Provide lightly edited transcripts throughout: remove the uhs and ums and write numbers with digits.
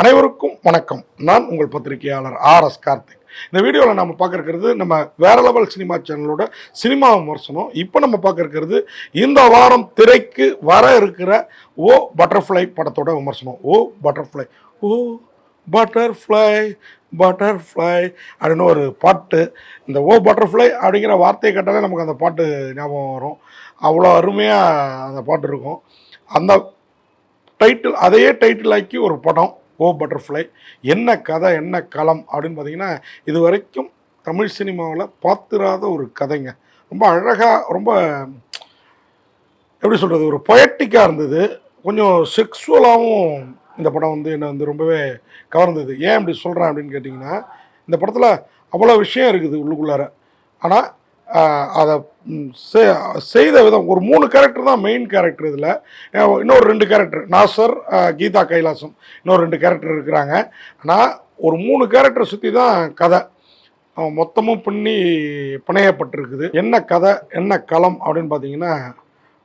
அனைவருக்கும் வணக்கம். நான் உங்கள் பத்திரிகையாளர் ஆர்.எஸ். கார்த்திக். இந்த வீடியோவில் நம்ம பார்க்க இருக்கிறது நம்ம வேற லெவல் சினிமா சேனலோட சினிமா விமர்சனம். இப்போ நம்ம பார்க்க இருக்கிறது இந்த வாரம் திரைக்கு வர இருக்கிற ஓ பட்டர்ஃப்ளை படத்தோட விமர்சனம். ஓ பட்டர்ஃப்ளை, ஓ பட்டர்ஃப்ளை பட்டர்ஃப்ளை அப்படின்னு ஒரு பாட்டு. இந்த ஓ பட்டர்ஃப்ளை அப்படிங்கிற வார்த்தையை கேட்டாலே நமக்கு அந்த பாட்டு ஞாபகம் வரும். அவ்வளோ அருமையாக அந்த பாட்டு இருக்கும். அந்த டைட்டில், அதையே டைட்டில் ஆக்கி ஒரு படம் ஓ பட்டர்ஃப்ளை. என்ன கதை, என்ன களம் அப்படின்னு பார்த்தீங்கன்னா, இது வரைக்கும் தமிழ் சினிமாவில் பார்த்துராத ஒரு கதைங்க. ரொம்ப அழகாக, ரொம்ப எப்படி சொல்கிறது, ஒரு பொயட்டிக்காக இருந்தது. கொஞ்சம் செக்ஸுவலாகவும் இந்த படம் என்னை ரொம்பவே கவர்ந்தது. ஏன் அப்படி சொல்கிறேன் அப்படின்னு கேட்டிங்கன்னா, இந்த படத்தில் அவ்வளோ விஷயம் இருக்குது உள்ளுக்குள்ளார. ஆனால் அதை செய்த விதம், ஒரு 3 கேரக்டர் தான் மெயின் கேரக்டர். இதில் இன்னொரு 2 கேரக்டர், நாசர், கீதா கைலாசம், இன்னொரு 2 கேரக்டர் இருக்கிறாங்க. ஆனால் ஒரு 3 கேரக்டரை சுற்றி தான் கதை மொத்தமும் பிணையப்பட்டிருக்குது. என்ன கதை, என்ன களம் அப்படின்னு பார்த்தீங்கன்னா,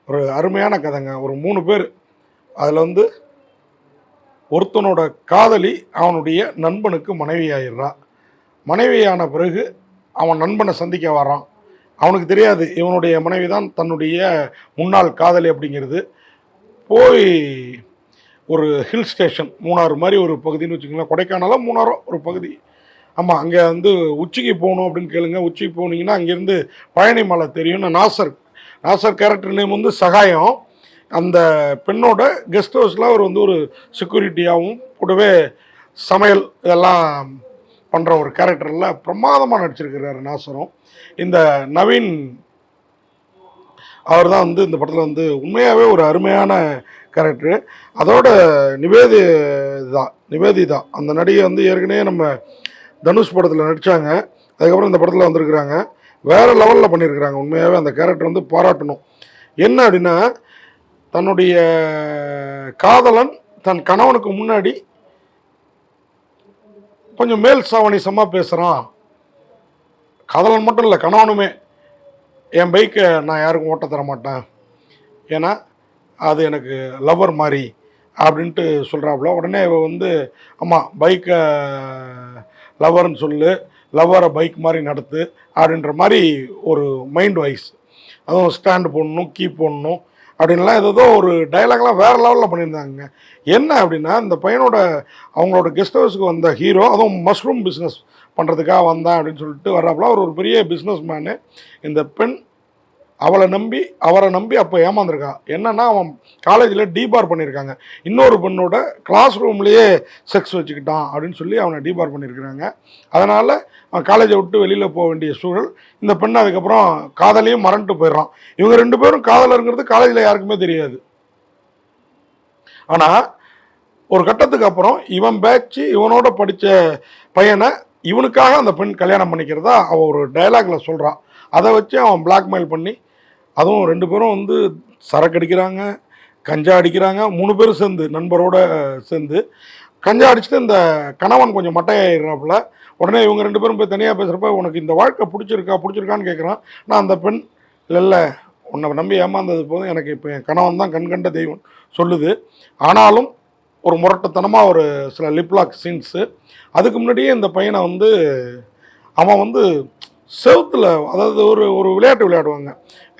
ஒரு அருமையான கதைங்க. ஒரு 3 பேர், அதில் ஒருத்தனோட காதலி அவனுடைய நண்பனுக்கு மனைவி ஆயிடுறா. மனைவியான பிறகு அவன் நண்பனை சந்திக்க வரான். அவனுக்கு தெரியாது இவனுடைய மனைவி தான் தன்னுடைய முன்னாள் காதலி அப்படிங்கிறது. போய் ஒரு ஹில் ஸ்டேஷன், மூணாறு மாதிரி ஒரு பகுதின்னு வச்சுக்கோங்களேன், கொடைக்கானலோ மூணாரோ ஒரு பகுதி. ஆமாம், அங்கே உச்சிக்கு போகணும் அப்படின்னு கேளுங்க. உச்சிக்கு போனீங்கன்னா அங்கேருந்து பழனி மலை தெரியும். நாசர் கேரக்டர் நேம் சகாயம். அந்த பெண்ணோட கெஸ்ட் ஹவுஸில் அவர் ஒரு செக்யூரிட்டியாகவும் கூடவே சமையல் இதெல்லாம் பண்ணுற ஒரு கேரக்டரில் பிரமாதமாக நடிச்சிருக்கிறாரு நாசரும். இந்த நவீன் அவர் தான் இந்த படத்தில் உண்மையாகவே ஒரு அருமையான கேரக்டரு. அதோட நிவேதிதா அந்த நடிகை ஏற்கனவே நம்ம தனுஷ் படத்தில் நடித்தாங்க. அதுக்கப்புறம் இந்த படத்தில் வந்திருக்கிறாங்க. வேறு லெவலில் பண்ணியிருக்கிறாங்க. உண்மையாகவே அந்த கேரக்டர் பாராட்டணும். என்ன அப்படின்னா, தன்னுடைய காதலன் தன் கணவனுக்கு முன்னாடி கொஞ்சம் மேல் சாவணிசமாக பேசுகிறான். காதலன் மட்டும் இல்லை, கணவனுமே. என் பைக்கை நான் யாருக்கும் ஓட்ட தர மாட்டேன், ஏன்னா அது எனக்கு லவ்வர் மாதிரி அப்படின்ட்டு சொல்கிறாப்புல. உடனே இவ ஆமாம், பைக்கை லவ்வர்னு சொல்லு, லவ்வரை பைக் மாதிரி நடத்து அப்படின்ற மாதிரி ஒரு மைண்ட் வைஸ். அதுவும் ஸ்டாண்டு போடணும், கீ போடணும் அப்படின்லாம் ஏதோ ஒரு டைலாக்லாம் வேறு லெவலில் பண்ணியிருந்தாங்க. என்ன அப்படின்னா, இந்த பையனோட அவங்களோட கெஸ்ட் ஹவுஸுக்கு வந்த ஹீரோ, அதுவும் மஷ்ரூம் பிஸ்னஸ் பண்ணுறதுக்காக வந்தான் அப்படின்னு சொல்லிட்டு வர்றாப்புல. அவர் ஒரு பெரிய பிஸ்னஸ் மேனு. இந்த பெண் அவரை நம்பி அப்போ ஏமாந்துருக்கா. என்னன்னா, அவன் காலேஜில் டிபார் பண்ணியிருக்காங்க. இன்னொரு பெண்ணோட கிளாஸ் ரூம்லேயே செக்ஸ் வச்சுக்கிட்டான் அப்படின்னு சொல்லி அவனை டிபார் பண்ணியிருக்கிறாங்க. அதனால் அவன் காலேஜை விட்டு வெளியில் போக வேண்டிய சூழல். இந்த பெண் அதுக்கப்புறம் காதலையும் மறந்துட்டு போயிடுறான். இவங்க 2 பேரும் காதலருங்கிறது காலேஜில் யாருக்குமே தெரியாது. ஆனால் ஒரு கட்டத்துக்கு அப்புறம் இவன் பேட்ச், இவனோட படித்த பையனை இவனுக்காக அந்த பெண் கல்யாணம் பண்ணிக்கிறதா அவன் ஒரு டைலாகில் சொல்கிறான். அதை வச்சு அவன் பிளாக்மெயில் பண்ணி, அதுவும் 2 பேரும் சரக்கு அடிக்கிறாங்க, கஞ்சா அடிக்கிறாங்க. 3 பேரும் சேர்ந்து, நண்பரோட சேர்ந்து கஞ்சா அடிச்சுட்டு இந்த கணவன் கொஞ்சம் மட்டையாயிடுறாப்புல. உடனே இவங்க 2 பேரும் போய் தனியாக பேசுகிறப்ப, உனக்கு இந்த வாழ்க்கை பிடிச்சிருக்கான்னு கேட்குறான். நான் அந்த பெண், இல்லை உன்னை நம்பி ஏமாந்தது போதும், எனக்கு இப்போ என் கணவன் தான் கண்கண்ட தெய்வம் சொல்லுது. ஆனாலும் ஒரு முரட்டத்தனமாக ஒரு சில லிப்லாக் சீன்ஸு. அதுக்கு முன்னாடியே இந்த பையனை அவன் செவுத்தில், அதாவது ஒரு விளையாட்டு விளையாடுவாங்க,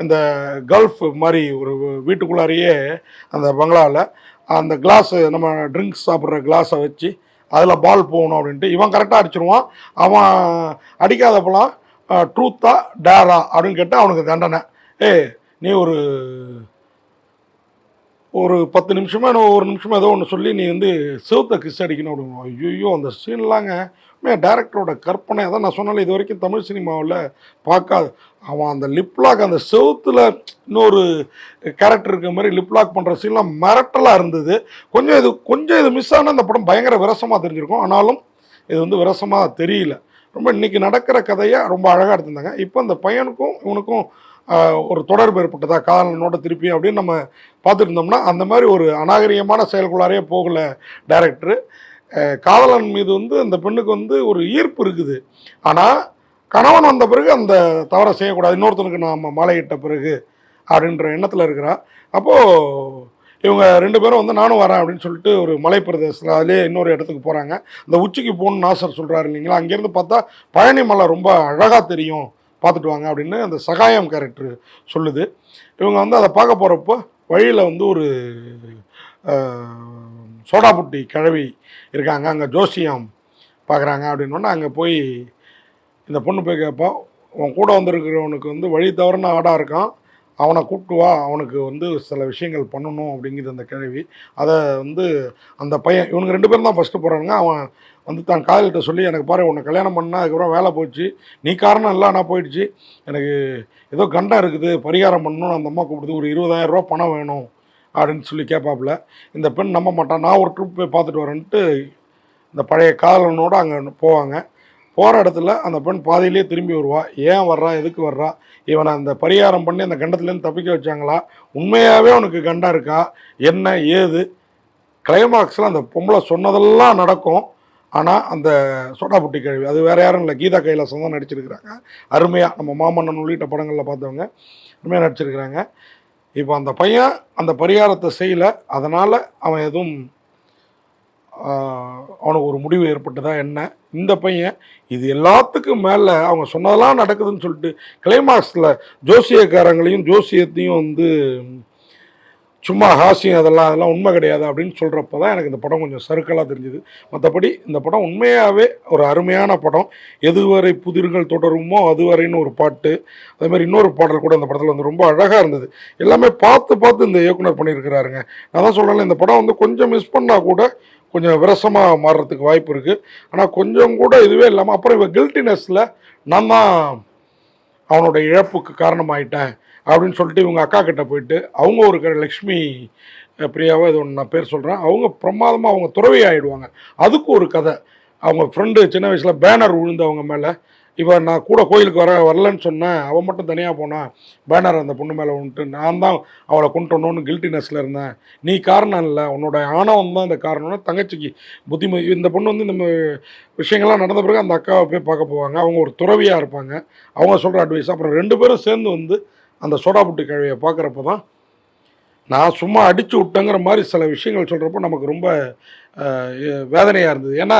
இந்த கல்ஃப் மாதிரி ஒரு வீட்டுக்குள்ளாரையே அந்த பங்களாவில் அந்த கிளாஸு, நம்ம ட்ரிங்க்ஸ் சாப்பிட்ற கிளாஸை வச்சு அதில் பால் போகணும் அப்படின்ட்டு இவன் கரெக்டாக அடிச்சிருவான். அவன் அடிக்காதப்பெல்லாம் ட்ரூத்தா டேரா அப்படின்னு கேட்டால் அவனுக்கு தண்டனை. நீ ஒரு 10 நிமிஷமோ ஒரு நிமிஷமோ ஏதோ ஒன்று சொல்லி நீ செவுத்தை கிஸ் அடிக்கணும் அப்படிங்க. ஐயோ, அந்த சீன்லாங்க டேரக்டரோட கற்பனை. அதான் நான் சொன்னால, இது வரைக்கும் தமிழ் சினிமாவில் பார்க்காது. அவன் அந்த லிப்லாக், அந்த செவுத்தில் இன்னொரு கேரக்டர் இருக்கிற மாதிரி லிப்லாக் பண்ணுற சீன்லாம் மிரட்டலாக இருந்தது. கொஞ்சம் இது மிஸ் ஆனால் அந்த படம் பயங்கர விரசமாக தெரிஞ்சிருக்கும். ஆனாலும் இது விரசமாக தெரியல. ரொம்ப இன்றைக்கி நடக்கிற கதையை ரொம்ப அழகாக எடுத்திருந்தாங்க. இப்போ அந்த பையனுக்கும் இவனுக்கும் ஒரு தொடர்பு ஏற்பட்டதா, காதலனோட திருப்பி அப்படின்னு நம்ம பார்த்துட்டு இருந்தோம்னா, அந்த மாதிரி ஒரு அநாகரிகமான செயல்குள்ளாரே போகலை டைரக்டரு. காதலன் மீது அந்த பெண்ணுக்கு ஒரு ஈர்ப்பு இருக்குது. ஆனால் கணவன் வந்த பிறகு அந்த தவறை செய்யக்கூடாது, இன்னொருத்தனுக்கு நாம் மாலையிட்ட பிறகு அப்படின்ற எண்ணத்தில் இருக்கிறா. அப்போது இவங்க 2 பேரும் வந்து நானும் வரேன் அப்படின்னு சொல்லிட்டு ஒரு மலை பிரதேசத்தில் அதிலே இன்னொரு இடத்துக்கு போகிறாங்க. அந்த உச்சிக்கு போகணும்னு நாசர் சொல்கிறாரு இல்லைங்களா, அங்கேருந்து பார்த்தா பழனி மலை ரொம்ப அழகாக தெரியும், பார்த்துட்டு வாங்க அப்படின்னு அந்த சகாயம் கேரக்டர் சொல்லுது. இவங்க வந்து அதை பார்க்க போகிறப்போ வழியில் வந்து ஒரு சோடாபுட்டி கிழவி இருக்காங்க, அங்கே ஜோசியம் பார்க்குறாங்க அப்படின்னோடனே அங்கே போய் இந்த பொண்ணு போய் கேட்பா, உன் கூட வந்திருக்கிறவனுக்கு வந்து வழி தவறுன ஆடாக இருக்கான், அவனை கூப்பிட்டு வா, அவனுக்கு வந்து சில விஷயங்கள் பண்ணணும் அப்படிங்கிற அந்த கிழவி. அதை வந்து அந்த பையன் இவனுங்க 2 பேரும் தான் ஃபஸ்ட்டு போகிறாங்க. அவன் வந்து தான் காதலிட்ட சொல்லி, எனக்கு பாரு உன்னை கல்யாணம் பண்ணால் அதுக்கப்புறம் வேலை போச்சு, நீ காரணம் இல்லை ஆனால் போயிடுச்சு, எனக்கு ஏதோ கண்டம் இருக்குது, பரிகாரம் பண்ணணும்னு அந்த அம்மா கூப்பிடுது, ஒரு 20,000 ரூபா பணம் வேணும் அப்படின்னு சொல்லி கேட்பாப்புல. இந்த பெண் நம்ப மாட்டான், நான் ஒரு ட்ரிப் போய் பார்த்துட்டு வரேன்ட்டு இந்த பழைய காதலனோடு அங்கே போவாங்க. போகிற இடத்துல அந்த பெண் பாதியிலே திரும்பி வருவா. ஏன் வர்றா, எதுக்கு வர்றா, இவனை அந்த பரிகாரம் பண்ணி அந்த கண்டத்துலேருந்து தப்பிக்க வச்சாங்களா, உண்மையாகவே அவனுக்கு கண்டம் இருக்கா, என்ன ஏது, கிளைமாக்ஸில் அந்த பொம்பளை சொன்னதெல்லாம் நடக்கும். ஆனால் அந்த சோடாபுட்டி கிழவி அது வேறு யாரும் இல்லை, கீதா கைலாசம் தான் நடிச்சிருக்கிறாங்க. அருமையாக நம்ம மாமன்னன் உள்ளிட்ட படங்களில் பார்த்தவங்க அருமையாக நடிச்சிருக்கிறாங்க. இப்போ அந்த பையன் அந்த பரிகாரத்தை செய்யலை, அதனால் அவன் எதுவும் அவனுக்கு ஒரு முடிவு ஏற்பட்டதா என்ன. இந்த பையன் இது எல்லாத்துக்கும் மேலே அவங்க சொன்னதெல்லாம் நடக்குதுன்னு சொல்லிட்டு கிளைமாக்ஸில் ஜோசியக்காரங்களையும் ஜோசியத்தையும் வந்து சும்மா ஹாஸ்யம் அதெல்லாம் உண்மை கிடையாது அப்படின்னு சொல்கிறப்ப தான் எனக்கு இந்த படம் கொஞ்சம் சறுக்கலாக தெரிஞ்சுது. மற்றபடி இந்த படம் உண்மையாகவே ஒரு அருமையான படம். எதுவரை புதிர்கள் தொடருமோ அதுவரைன்னு ஒரு பாட்டு, அதே மாதிரி இன்னொரு பாடல் கூட இந்த படத்தில் வந்து ரொம்ப அழகாக இருந்தது. எல்லாமே பார்த்து பார்த்து இந்த இயக்குனர் பண்ணியிருக்கிறாருங்க. நான் தான் சொல்கிறேன், இந்த படம் வந்து கொஞ்சம் மிஸ் பண்ணால் கூட கொஞ்சம் விரசமாக மாறுறதுக்கு வாய்ப்பு இருக்குது. ஆனால் கொஞ்சம் கூட இதுவே இல்லாமல் அப்புறம் இவன் கில்ட்டினஸில் நான் தான் அவனோட இழப்புக்கு காரணமாயிட்டேன் அப்படின்னு சொல்லிட்டு இவங்க அக்கா கிட்ட போயிட்டு அவங்க ஒரு லக்ஷ்மி பிரியாவோ இது ஒன்று நான் பேர் சொல்கிறேன், அவங்க பிரமாதமாக அவங்க துறவி ஆகிடுவாங்க. அதுக்கு ஒரு கதை. அவங்க ஃப்ரெண்டு சின்ன வயசில் பேனர் விழுந்து அவங்க மேலே, இவன் நான் கூட கோயிலுக்கு வரலன்னு சொன்னேன், அவன் மட்டும் தனியாக போனான், பேனர் அந்த பொண்ணு மேலே வந்துட்டு நான் தான் அவளை கொண்டு வரணும்னு கில்ட்டினஸில் இருந்தேன், நீ காரணம் இல்லை, உன்னோட ஆணவம் தான் இந்த காரணம்னு தங்கச்சிக்கு புத்திமதி. இந்த பொண்ணு வந்து இந்த விஷயங்கள்லாம் நடந்த பிறகு அந்த அக்காவை போய் பார்க்க போவாங்க. அவங்க ஒரு துறவியாக இருப்பாங்க, அவங்க சொல்கிற அட்வைஸ். அப்புறம் 2 பேரும் சேர்ந்து வந்து அந்த சோடாபுட்டி கிழவியை பார்க்குறப்ப தான் நான் சும்மா அடித்து விட்டேங்கிற மாதிரி சில விஷயங்கள் சொல்கிறப்போ நமக்கு ரொம்ப வேதனையாக இருந்தது. ஏன்னா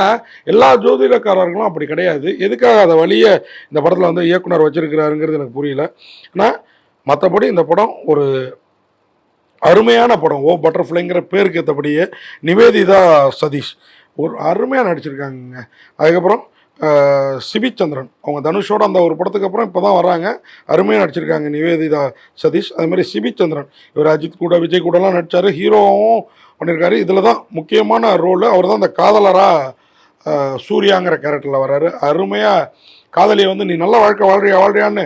எல்லா ஜோதிடக்காரர்களும் அப்படி கிடையாது. எதுக்காக அதை வழியை இந்த படத்தில் வந்து இயக்குனர் வச்சுருக்கிறாருங்கிறது எனக்கு புரியல. ஆனால் மற்றபடி இந்த படம் ஒரு அருமையான படம். ஓ பட்டர்ஃப்ளைங்கிற பேருக்கு ஏற்றபடியே நிவேதிதா சதீஷ் ஒரு அருமையாக நடிச்சிருக்காங்க. அதுக்கப்புறம் சிபிச்சந்திரன் அவங்க தனுஷோட அந்த ஒரு படத்துக்கு அப்புறம் இப்போ தான் வராங்க, அருமையாக நடிச்சிருக்காங்க நிவேதிதா சதீஷ். அதுமாதிரி சிபிச்சந்திரன் இவர் அஜித் கூட விஜய் கூடலாம் நடித்தார், ஹீரோவும் பண்ணியிருக்காரு. இதில் தான் முக்கியமான ரோல், அவர் தான் அந்த காதலராக சூர்யாங்கிற கேரக்டரில் வர்றாரு. அருமையாக காதலியை வந்து நீ நல்ல வாழ்க்கை வாழ்றியான்னு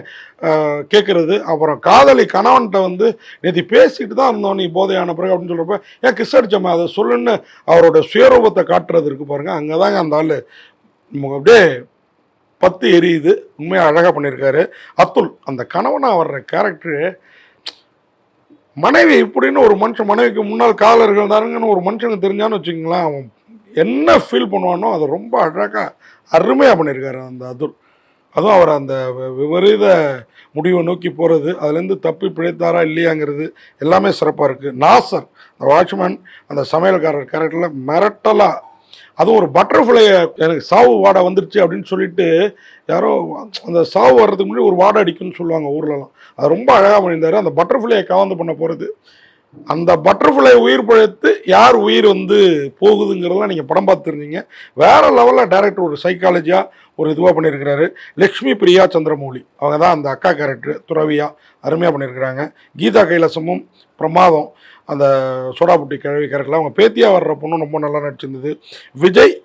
கேட்குறது. அப்புறம் காதலி கணவன்கிட்ட வந்து நேற்று பேசிட்டு தான் இருந்தோம் நீ போதையான பிறகு அப்படின்னு சொல்கிறப்ப ஏன் கிஸ் அடிச்சோம்மா அதை சொல்லுன்னு அவரோட சுயரூபத்தை காட்டுறது இருக்குது பாருங்கள். அங்கே தாங்க அந்த ஆள் அப்படியே பத்து எரியுது. உண்மையாக அழகாக பண்ணியிருக்காரு அத்துல். அந்த கணவனாக வர்ற கேரக்டரு, மனைவி இப்படின்னு ஒரு மனுஷன் மனைவிக்கு முன்னால் காதலர்கள் தாருங்கன்னு ஒரு மனுஷனுக்கு தெரிஞ்சான்னு வச்சுக்கோங்களேன், அவன் என்ன ஃபீல் பண்ணுவானோ அதை ரொம்ப அழகாக அருமையாக பண்ணியிருக்காரு அந்த அதுல். அதுவும் அவர் அந்த விபரீத முடிவை நோக்கி போகிறது, அதுலேருந்து தப்பி பிழைத்தாரா இல்லையாங்கிறது எல்லாமே சிறப்பாக இருக்குது. நாசர் அந்த வாட்ச்மேன் அந்த சமையல்காரர் கேரக்டரில் மிரட்டலாக, அதுவும் ஒரு பட்டர்ஃப்ளையை எனக்கு சாவு வாடை வந்துருச்சு அப்படின்னு சொல்லிட்டு யாரோ அந்த சாவு வர்றதுக்கு முன்னாடி ஒரு வாடை அடிக்குன்னு சொல்லுவாங்க ஊர்லலாம், அது ரொம்ப அழகாக பண்ணியிருந்தார். அந்த பட்டர்ஃப்ளையை கவர்ந்து பண்ண போகிறது, அந்த பட்டர்ஃப்ளை உயிர் பழைத்து யார் உயிர் வந்து போகுதுங்கிறதெல்லாம் நீங்கள் படம் பார்த்துருந்தீங்க. வேறு லெவலில் டைரக்டர் ஒரு சைக்காலஜியாக ஒரு இதுவாக பண்ணியிருக்கிறாரு. லக்ஷ்மி பிரியா சந்திரமௌலி அவங்க தான் அந்த அக்கா கேரக்டர் துறவியா அருமையாக பண்ணியிருக்கிறாங்க. கீதா கைலாசமும் பிரமாதம் அந்த சோடாபுட்டி கிழவி கேரக்டரில். அவங்க பேத்தியாக வர்ற பொண்ணும் ரொம்ப நல்லா நடிச்சிருந்தது. விஜய்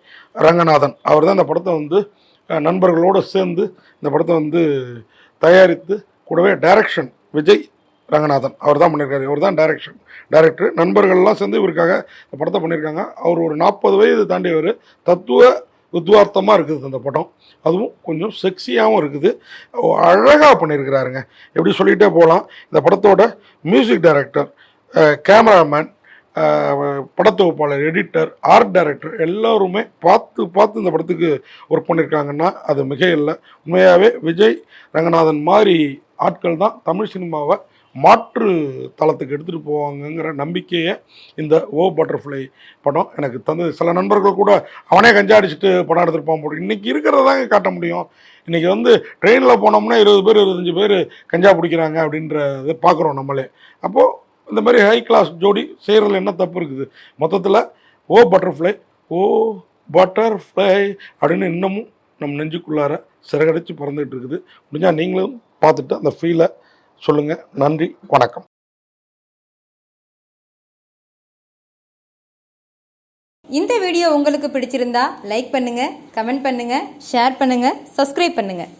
ரங்கநாதன் அவர் தான் இந்த படத்தை வந்து நண்பர்களோடு சேர்ந்து இந்த படத்தை வந்து தயாரித்து கூடவே டைரக்ஷன் விஜய் ரங்கநாதன் அவர் தான் பண்ணியிருக்காரு. இவர் தான் டைரக்டர். நண்பர்கள்லாம் சேர்ந்து இவருக்காக இந்த படத்தை பண்ணியிருக்காங்க. அவர் ஒரு 40 வயது தாண்டியவர். தத்துவ உத்வார்த்தமாக இருக்குது அந்த படம். அதுவும் கொஞ்சம் செக்ஸியாகவும் இருக்குது, அழகாக பண்ணியிருக்கிறாருங்க. எப்படி சொல்லிகிட்டே போகலாம். இந்த படத்தோட மியூசிக் டைரக்டர், கேமராமேன், படத்தொகுப்பாளர், எடிட்டர், ஆர்ட் டைரக்டர் எல்லோருமே பார்த்து இந்த படத்துக்கு ஒர்க் பண்ணியிருக்காங்கன்னா அது மிக இல்லை. உண்மையாகவே விஜய் ரங்கநாதன் மாதிரி ஆட்கள் தான் தமிழ் சினிமாவை மாற்று தளத்துக்கு எடுத்துகிட்டு போவாங்கங்கிற நம்பிக்கையை இந்த பட்டர்ஃப்ளை படம் எனக்கு தந்தது. சில நண்பர்கள் கூட அவனே கஞ்சா அடிச்சுட்டு படம் எடுத்துருப்பான் போட்டு. இன்றைக்கி இருக்கிறதாங்க காட்ட முடியும். இன்றைக்கி வந்து ட்ரெயினில் போனோம்னா 20 பேர் 25 பேர் கஞ்சா பிடிக்கிறாங்க அப்படின்றத பார்க்குறோம் நம்மளே. அப்போது இந்த மாதிரி ஹை கிளாஸ் ஜோடி செய்கிறதுல என்ன தப்பு இருக்குது? மொத்தத்தில் பட்டர்ஃப்ளை ஓ பட்டர்ஃப்ளை அப்படின்னு இன்னமும் நம்ம நெஞ்சுக்குள்ளார சிறகடிச்சு பறந்துகிட்டு இருக்குது. முடிஞ்சால் நீங்களும் பார்த்துட்டு அந்த ஃபீலை சொல்லுங்கள். நன்றி, வணக்கம். இந்த வீடியோ உங்களுக்கு பிடிச்சிருந்தா லைக் பண்ணுங்கள், கமெண்ட் பண்ணுங்கள், ஷேர் பண்ணுங்கள், சப்ஸ்கிரைப் பண்ணுங்கள்.